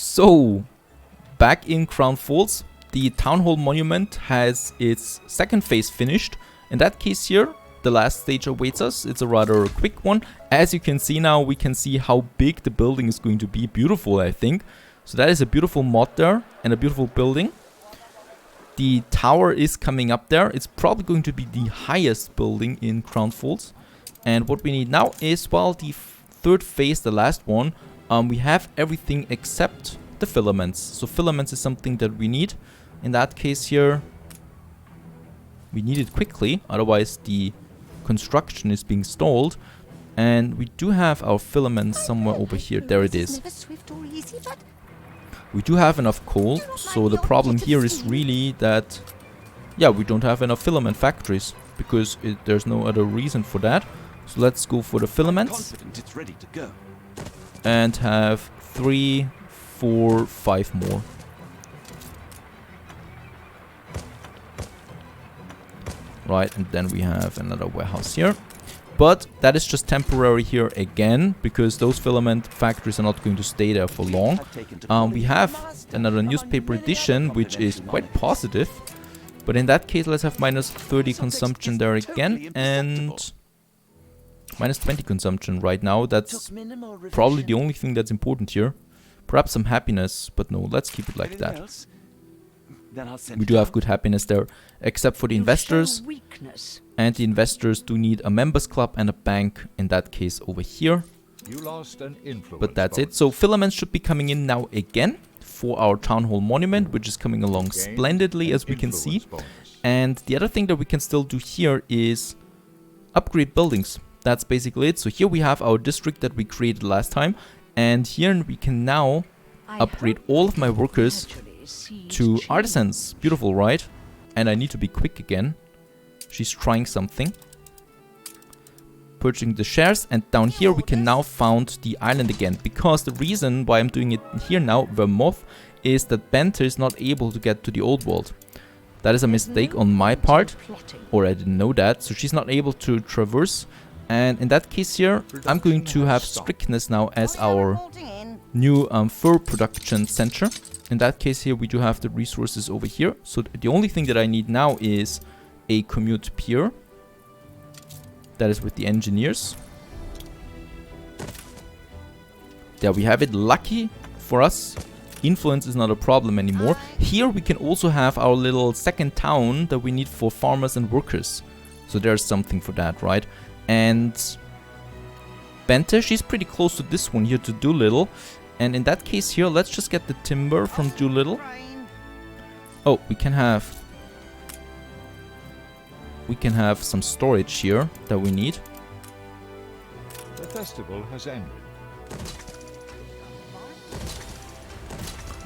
So, back in Crown Falls, the Town Hall Monument has its second phase finished. In that case here, the last stage awaits us. It's a rather quick one. As you can see now, we can see how big the building is going to be. Beautiful, I think. So that is a beautiful mod there and a beautiful building. The tower is coming up there. It's probably going to be the highest building in Crown Falls. And what we need now is, well, the third phase, the last one. We have everything except the filaments. So filaments is something that we need. In that case here, we need it quickly. Otherwise, the construction is being stalled. And we do have our filaments somewhere over here. There it is. We do have enough coal. So the problem here is really that, yeah, we don't have enough filament factories. Because there's no other reason for that. So let's go for the filaments. And have 3, 4, 5 more. Right, and then we have another warehouse here. But that is just temporary here again, because those filament factories are not going to stay there for long. We have another newspaper edition, which is quite positive. But in that case, let's have minus 30 consumption there again, and minus 20 consumption right now. That's probably the only thing that's important here. Perhaps some happiness, but no, let's keep it like that. We do have good happiness there, except for the investors. And the investors do need a members club and a bank, in that case over here. But that's it. So filaments should be coming in now again for our Town Hall Monument, which is coming along splendidly, as we can see. And the other thing that we can still do here is upgrade buildings. That's basically it. So here we have our district that we created last time. And here we can now upgrade all of my workers to artisans. Beautiful, right? And I need to be quick again. She's trying something. Purchasing the shares. And down here we can now found the island again. Because the reason why I'm doing it here now, Vermouth, is that Benter is not able to get to the old world. That is a mistake on my part. Or I didn't know that. So she's not able to traverse. And in that case here, I'm going to have Strictness now as our new fur production center. In that case here, we do have the resources over here. So the only thing that I need now is a commute pier. That is with the engineers. There we have it. Lucky for us, influence is not a problem anymore. Here we can also have our little second town that we need for farmers and workers. So there's something for that, right? And Bente, she's pretty close to this one here, to Doolittle. And in that case here, let's just get the timber from Doolittle. Oh, we can have some storage here that we need. The festival has ended.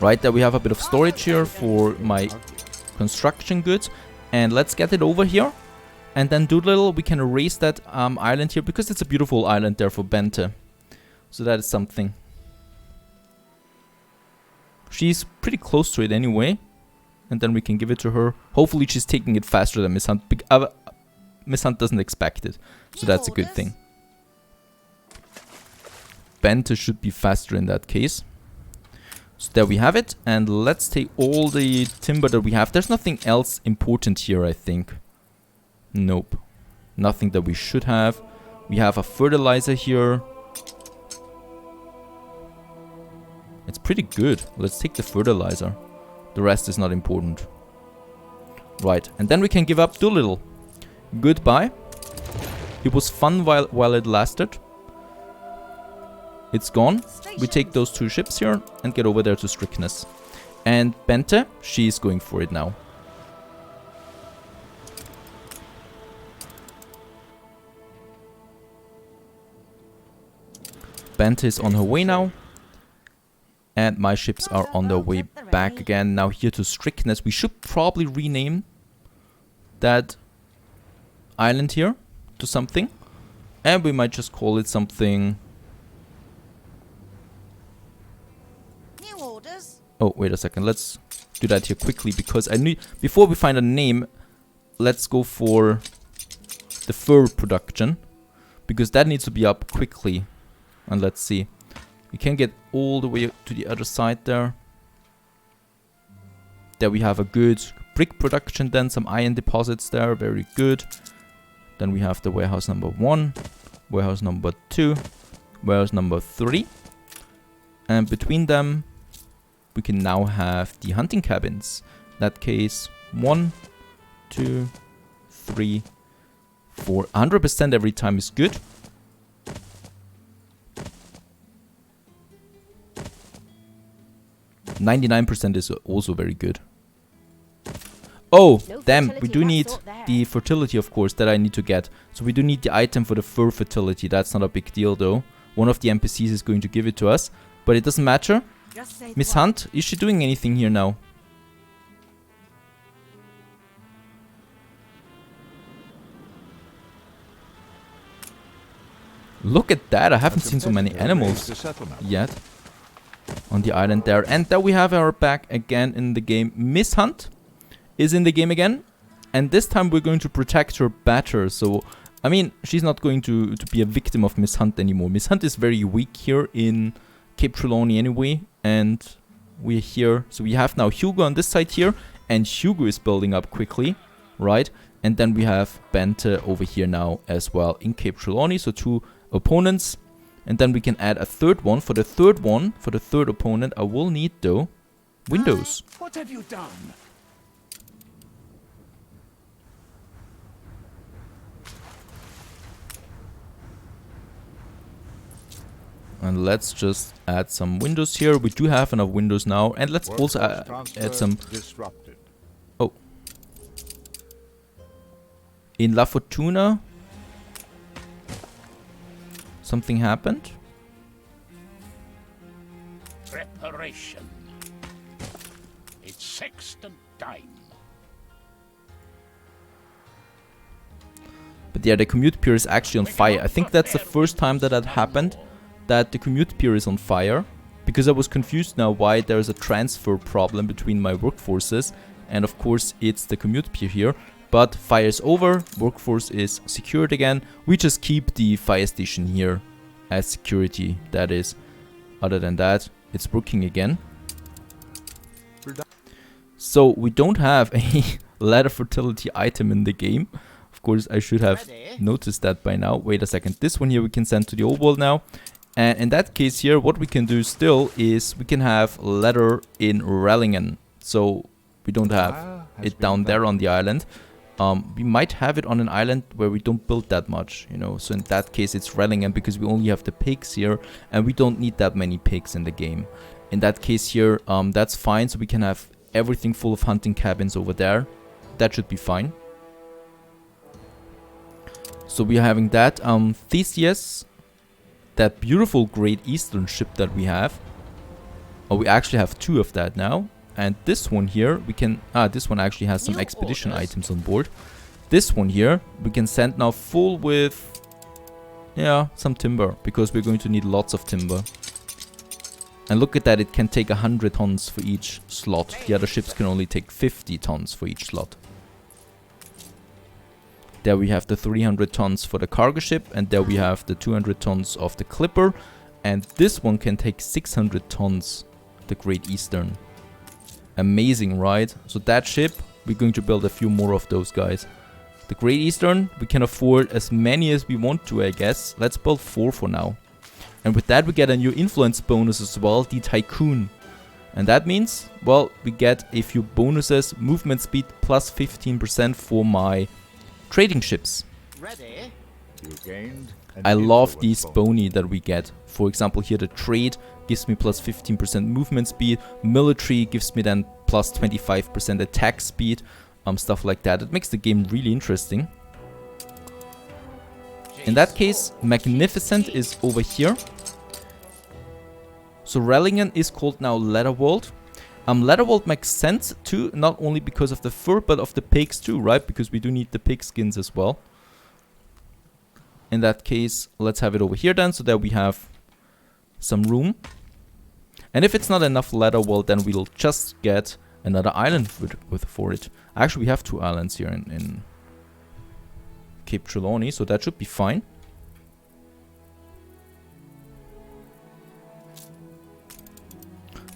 Right, there we have a bit of storage here for my construction goods. And let's get it over here. And then Doolittle, we can erase that island here, because it's a beautiful island there for Bente. So that is something. She's pretty close to it anyway. And then we can give it to her. Hopefully she's taking it faster than Miss Hunt. Miss Hunt doesn't expect it. So that's a good thing. Bente should be faster in that case. So there we have it. And let's take all the timber that we have. There's nothing else important here, I think. Nope. Nothing that we should have. We have a fertilizer here. It's pretty good. Let's take the fertilizer. The rest is not important. Right. And then we can give up Doolittle. Goodbye. It was fun while it lasted. It's gone. We take those 2 ships here and get over there to Strictness. And Bente, she's going for it now. Bente is on her way now. And my ships are on their way back again. Now here to Strictness. We should probably rename that island here to something. And we might just call it something. New orders. Oh, wait a second. Let's do that here quickly, because I need, before we find a name, let's go for the fur production, because that needs to be up quickly. And let's see. We can get all the way to the other side there. There we have a good brick production then, some iron deposits there, very good. Then we have the warehouse number 1, warehouse number 2, warehouse number 3. And between them, we can now have the hunting cabins. In that case, 1, 2, 3, 4. 100% every time is good. %99 is also very good. Oh, damn, we do need the fertility, of course, that I need to get. So we do need the item for the fur fertility. That's not a big deal, though. One of the NPCs is going to give it to us. But it doesn't matter. Miss Hunt, is she doing anything here now? Look at that, I haven't seen so many animals yet on the island there. And there we have her back again in the game. Miss Hunt is in the game again. And this time we're going to protect her better. So, I mean, she's not going to be a victim of Miss Hunt anymore. Miss Hunt is very weak here in Cape Trelawney anyway. And we're here. So we have now Hugo on this side here. And Hugo is building up quickly, right? And then we have Bente over here now as well in Cape Trelawney. So 2 opponents. And then we can add a third one. For the third one, for the third opponent, I will need, though, windows. What have you done? And let's just add some windows here. We do have enough windows now. And let's also add some... Disrupted. Oh. In La Fortuna, something happened. Preparation. It's sextant time. But yeah, the commute pier is actually on fire. I think that's the first time that that happened, that the commute pier is on fire. Because I was confused now why there's a transfer problem between my workforces. And of course, it's the commute pier here. But fire is over, workforce is secured again. We just keep the fire station here as security, that is. Other than that, it's working again. So we don't have a ladder fertility item in the game. Of course, I should have noticed that by now. Wait a second, this one here we can send to the old world now. And in that case here, what we can do still is we can have ladder in Rellingen. So we don't have it down there on the island. We might have it on an island where we don't build that much, you know. So in that case, it's Rellingen because we only have the pigs here. And we don't need that many pigs in the game. In that case here, that's fine. So we can have everything full of hunting cabins over there. That should be fine. So we are having that. Theseus, that beautiful Great Eastern ship that we have. Oh, we actually have 2 of that now. And this one here, we can... this one actually has some expedition items on board. This one here, we can send now full with... yeah, some timber. Because we're going to need lots of timber. And look at that, it can take 100 tons for each slot. The other ships can only take 50 tons for each slot. There we have the 300 tons for the cargo ship. And there we have the 200 tons of the Clipper. And this one can take 600 tons, the Great Eastern. Amazing, right? So that ship, we're going to build a few more of those guys. The Great Eastern, we can afford as many as we want to, I guess. Let's build 4 for now. And with that, we get a new influence bonus as well, the Tycoon. And that means, well, we get a few bonuses. Movement speed plus 15% for my trading ships. Ready? You gained an I love influence these bonus. boni that we get. For example, here the trade gives me plus 15% movement speed. Military gives me then plus 25% attack speed. Stuff like that. It makes the game really interesting. In that case, Magnificent is over here. So Rellingen is called now Leatherworld. Leatherworld makes sense too, not only because of the fur, but of the pigs too, right? Because we do need the pig skins as well. In that case, let's have it over here then, so that we have some room. And if it's not enough Leatherworld, then we'll just get another island for it. Actually, we have 2 islands here in Cape Trelawney, so that should be fine.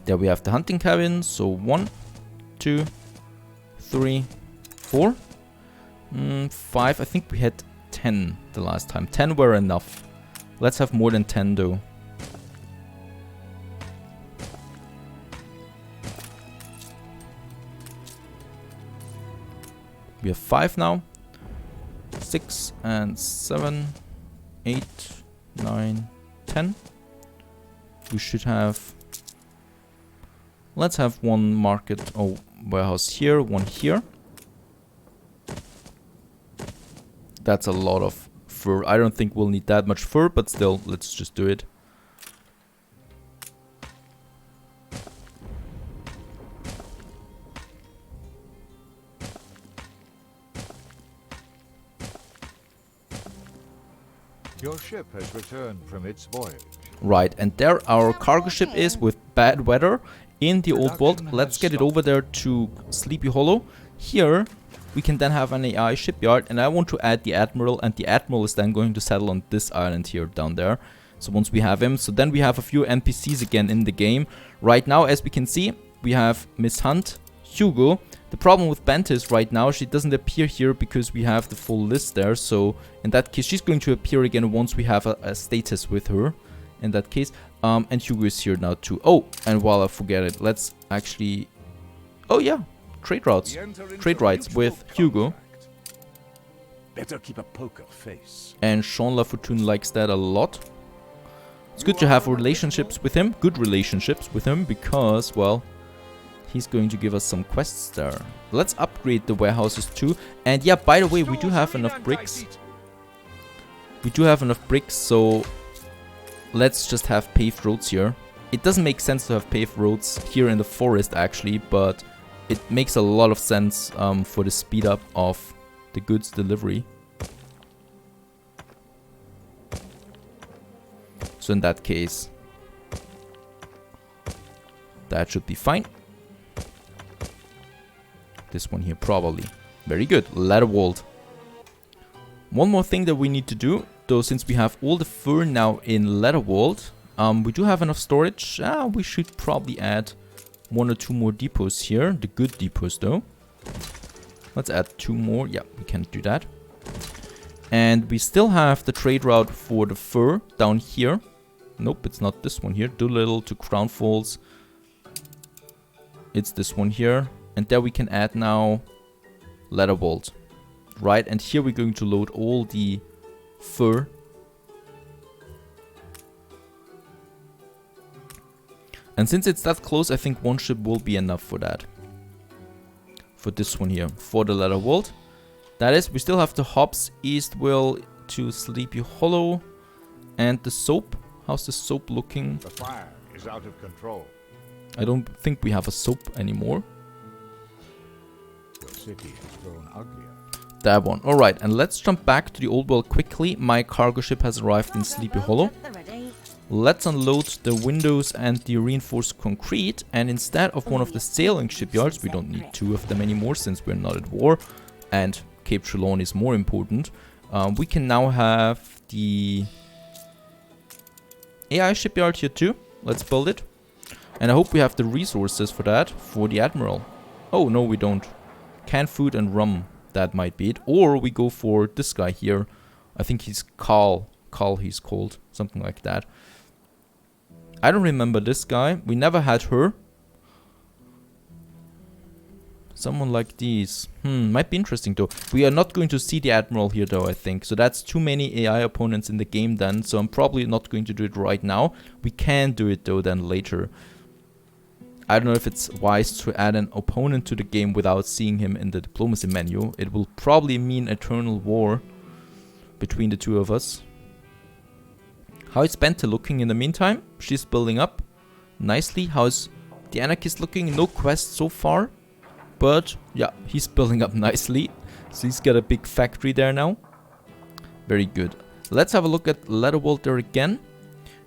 There we have the hunting cabin. So 1, 2, 3, 4, 5. I think we had 10 the last time. 10 were enough. Let's have more than 10 though. We have 5 now. 6 and 7, 8, 9, 10. We should have... Let's have one market or warehouse here, one here. That's a lot of fur. I don't think we'll need that much fur, but still, let's just do it. Your ship has returned from its voyage. Right, and there our cargo ship is with bad weather in the old world. Let's get it over there to Sleepy Hollow. Here we can then have an AI shipyard, and I want to add the admiral, and the admiral is then going to settle on this island here down there. So once we have him, so then we have a few NPCs again in the game. Right now, as we can see, we have Miss Hunt, Hugo. The problem with Bent is right now she doesn't appear here because we have the full list there. So in that case, she's going to appear again once we have a status with her. In that case, and Hugo is here now too. Oh, and while I forget it, let's actually... Oh yeah, trade routes. Trade rights with Hugo. Better keep a poker face. And Sean Lafortune likes that a lot. It's good to have relationships with him, good relationships with him, because, well, he's going to give us some quests there. Let's upgrade the warehouses too. And yeah, by the way, we do have enough bricks. We do have enough bricks, so let's just have paved roads here. It doesn't make sense to have paved roads here in the forest actually, but it makes a lot of sense for the speed up of the goods delivery. So in that case, that should be fine. This one here probably. Very good. Ladder walled. One more thing that we need to do, though, since we have all the fur now in ladder walled, we do have enough storage. We should probably add 1 or 2 more depots here. The good depots though. Let's add 2 more. Yeah, we can do that. And we still have the trade route for the fur down here. Nope, it's not this one here. Doolittle to Crown Falls. It's this one here. And there we can add now ladder walled. Right, and here we're going to load all the fur. And since it's that close, I think 1 ship will be enough for that. For this one here, for the ladder walled. That is, we still have the hops, Eastwell to Sleepy Hollow. And the soap. How's the soap looking? The fire is out of control. I don't think we have a soap anymore. Your city has grown uglier. That one. Alright, and let's jump back to the old world quickly. My cargo ship has arrived in Sleepy Hollow. Let's unload the windows and the reinforced concrete. And instead of one of the sailing shipyards, we don't need 2 of them anymore since we're not at war. And Cape Trelawney is more important. We can now have the AI shipyard here too. Let's build it. And I hope we have the resources for that, for the Admiral. Oh, no, we don't. Canned food and rum. That might be it. Or we go for this guy here. I think he's Carl. Carl he's called. Something like that. I don't remember this guy. We never had her. Someone like these. Might be interesting though. We are not going to see the Admiral here though, I think. So that's too many AI opponents in the game then. So I'm probably not going to do it right now. We can do it though then later. I don't know if it's wise to add an opponent to the game without seeing him in the diplomacy menu. It will probably mean eternal war between the two of us. How is Bente looking in the meantime? She's building up nicely. How's the Anarchist looking? No quest so far. But yeah, he's building up nicely. So he's got a big factory there now. Very good. Let's have a look at Ladderwall there again.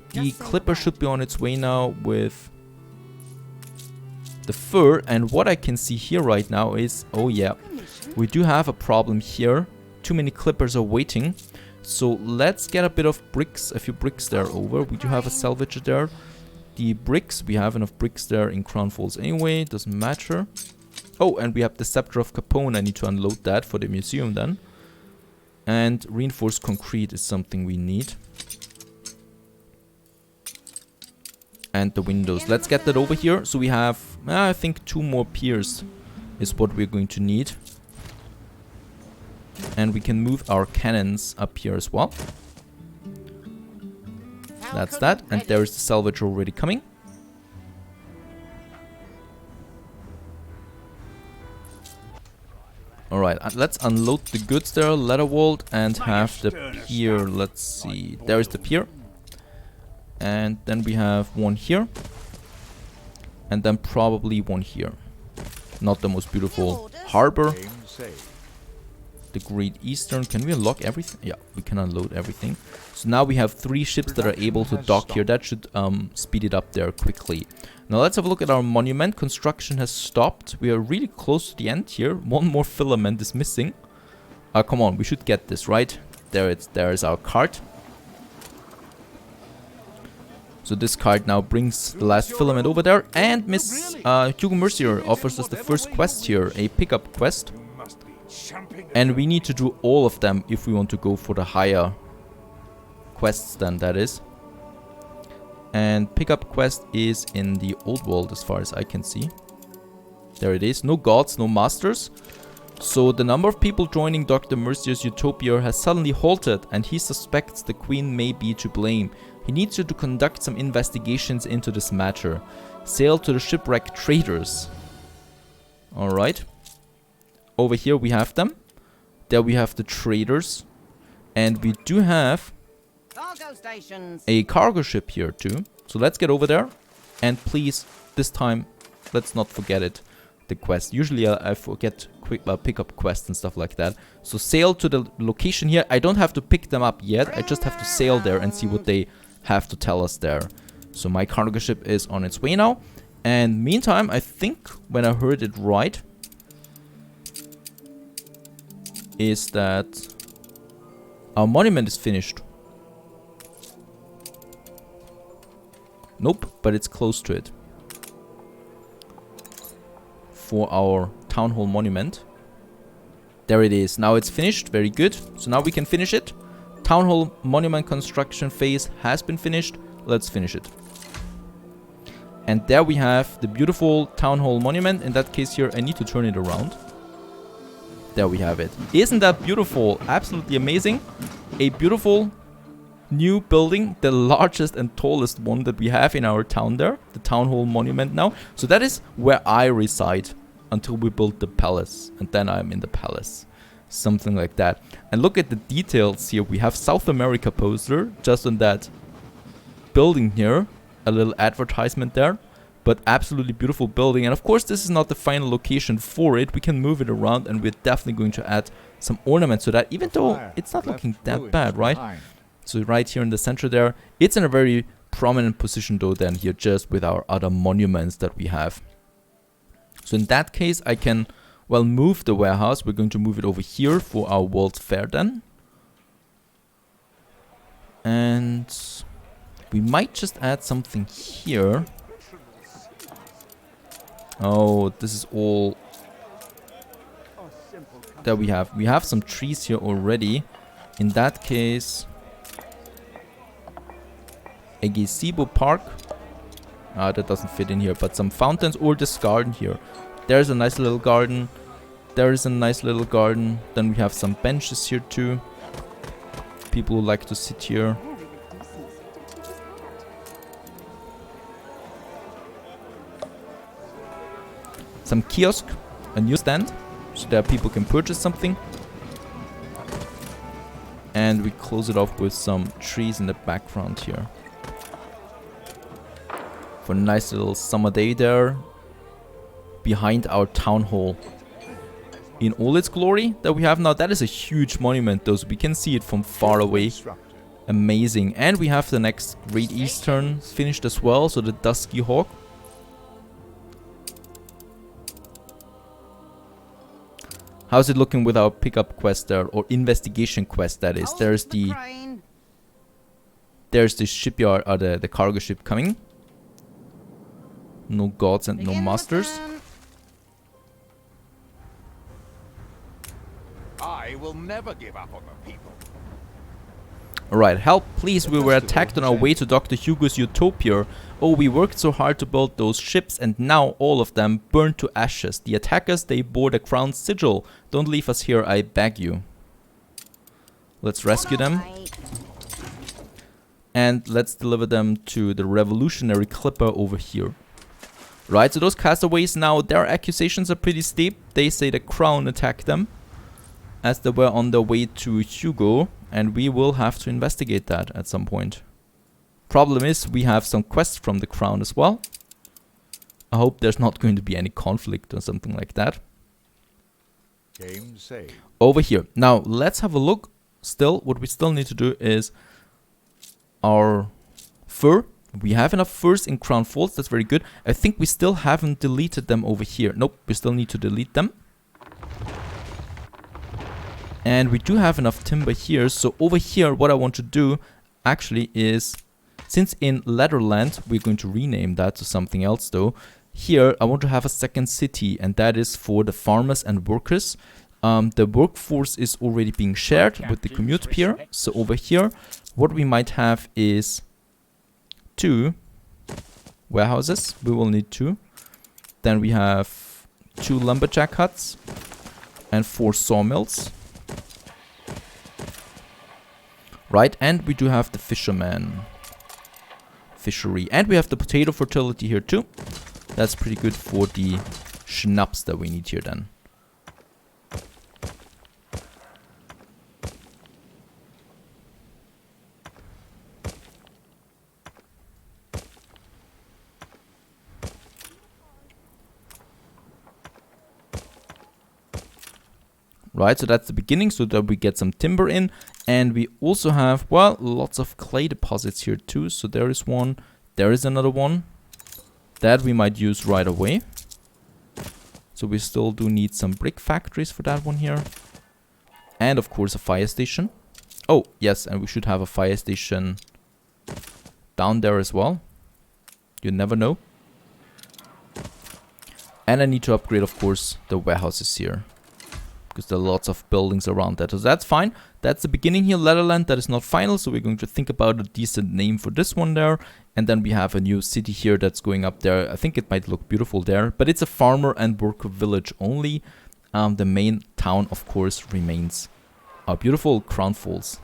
The Clipper should be on its way now with the fur. And what I can see here right now is, oh yeah, we do have a problem here. Too many Clippers are waiting. So let's get a bit of bricks, a few bricks there over. We do have a salvager there. the bricks. We have enough bricks there in Crown Falls anyway. Doesn't matter. Oh, and we have the Scepter of Capone. I need to unload that for the museum then. And reinforced concrete is something we need. And the windows. Let's get that over here. So we have, I think, 2 more piers is what we're going to need. And we can move our cannons up here as well. That's that. And there's the salvage already coming. Alright, let's unload the goods there, Leatherwald, and have the pier. Let's see. There is the pier. And then we have one here. And then probably one here. Not the most beautiful harbor. The Great Eastern. Can we unlock everything? Yeah, we can unload everything. So now we have 3 ships that are able to dock here. That should speed it up there quickly. Now let's have a look at our monument. Construction has stopped. We are really close to the end here. 1 more filament is missing. Come on, we should get this, right? There is our cart. So this card now brings the last filament over there. And Miss Hugo Mercier offers us the first quest here, a pickup quest. And we need to do all of them if we want to go for the higher quests then, that is. And pickup quest is in the old world as far as I can see. There it is. No gods, no masters. So the number of people joining Dr. Mercier's utopia has suddenly halted, and he suspects the queen may be to blame. He needs you to conduct some investigations into this matter. Sail to the shipwreck traders. Alright. Over here we have them. There we have the traders. And we do have Cargo stations. a cargo ship here too. So let's get over there. And please, this time, let's not forget it. The quest. Usually I forget quick pick-up quests and stuff like that. So sail to the location here. I don't have to pick them up yet. I just have to sail there and see what they have to tell us there. So my cargo ship is on its way now. And meantime, I think when I heard it right, is that our monument is finished. Nope, but it's close to it. For our town hall monument. There it is. Now it's finished. Very good. So now we can finish it. Town hall monument construction phase has been finished. Let's finish it. And there we have the beautiful town hall monument. In that case here, I need to turn it around. There we have it. Isn't that beautiful? Absolutely amazing. A beautiful new building, the largest and tallest one that we have in our town there, the town hall monument now. So that is where I reside until we build the palace, and then I'm in the palace, something like that. And look at the details here. We have South America poster just on that building here, a little advertisement there, but absolutely beautiful building. And of course this is not the final location for it. We can move it around, and we're definitely going to add some ornaments to that, even though it's not looking that bad, right? So right here in the center there, it's in a very prominent position though then here, just with our other monuments that we have. So in that case, I can, well, move the warehouse. We're going to move it over here for our World's Fair then. And we might just add something here. Oh, this is all that we have. We have some trees here already. In that case, a gazebo park. That doesn't fit in here, but some fountains, or this garden here. There's a nice little garden. There is a nice little garden. Then we have some benches here too. People who like to sit here. Some kiosk, a new stand, so that people can purchase something. And we close it off with some trees in the background here. For a nice little summer day there, behind our town hall. In all its glory that we have now. That is a huge monument though, so we can see it from far away. Amazing. And we have the next Great Eastern finished as well, so the Dusky Hawk. How's it looking with our pickup quest there, or investigation quest that is? There's the shipyard, or the cargo ship coming. No gods and no Begin the masters. turn. I will never give up on the people. Alright, help please, we were attacked on our way to Dr. Hugo's utopia. Oh, we worked so hard to build those ships and now all of them burned to ashes. The attackers, they bore the crown's sigil. Don't leave us here, I beg you. Let's rescue them. And let's deliver them to the revolutionary clipper over here. Right, so those castaways now, their accusations are pretty steep. They say the crown attacked them as they were on their way to Hugo. And we will have to investigate that at some point. Problem is, we have some quests from the crown as well. I hope there's not going to be any conflict or something like that. Game saved. Over here. Now, let's have a look. Still, what we still need to do is our fur. We have enough furs in Crown Falls. That's very good. I think we still haven't deleted them over here. Nope, we still need to delete them. And we do have enough timber here. So over here, what I want to do actually is, since in Leatherland, we're going to rename that to something else though. Here, I want to have a second city, and that is for the farmers and workers. The workforce is already being shared with the commute pier. So over here, what we might have is 2 warehouses. We will need 2. Then we have 2 lumberjack huts and 4 sawmills. Right, and we do have the fisherman fishery. And we have the potato fertility here too. That's pretty good for the schnapps that we need here then. Right, so that's the beginning, so that we get some timber in. And we also have, well, lots of clay deposits here too. So there is one, there is another one that we might use right away. So we still do need some brick factories for that one here. And of course a fire station. Oh, yes, and we should have a fire station down there as well. You never know. And I need to upgrade, of course, the warehouses here, because there are lots of buildings around that. So that's fine. That's the beginning here, Leatherland. That is not final, so we're going to think about a decent name for this one there. And then we have a new city here that's going up there. I think it might look beautiful there, but it's a farmer and worker village only. The main town, of course, remains our beautiful Crown Falls.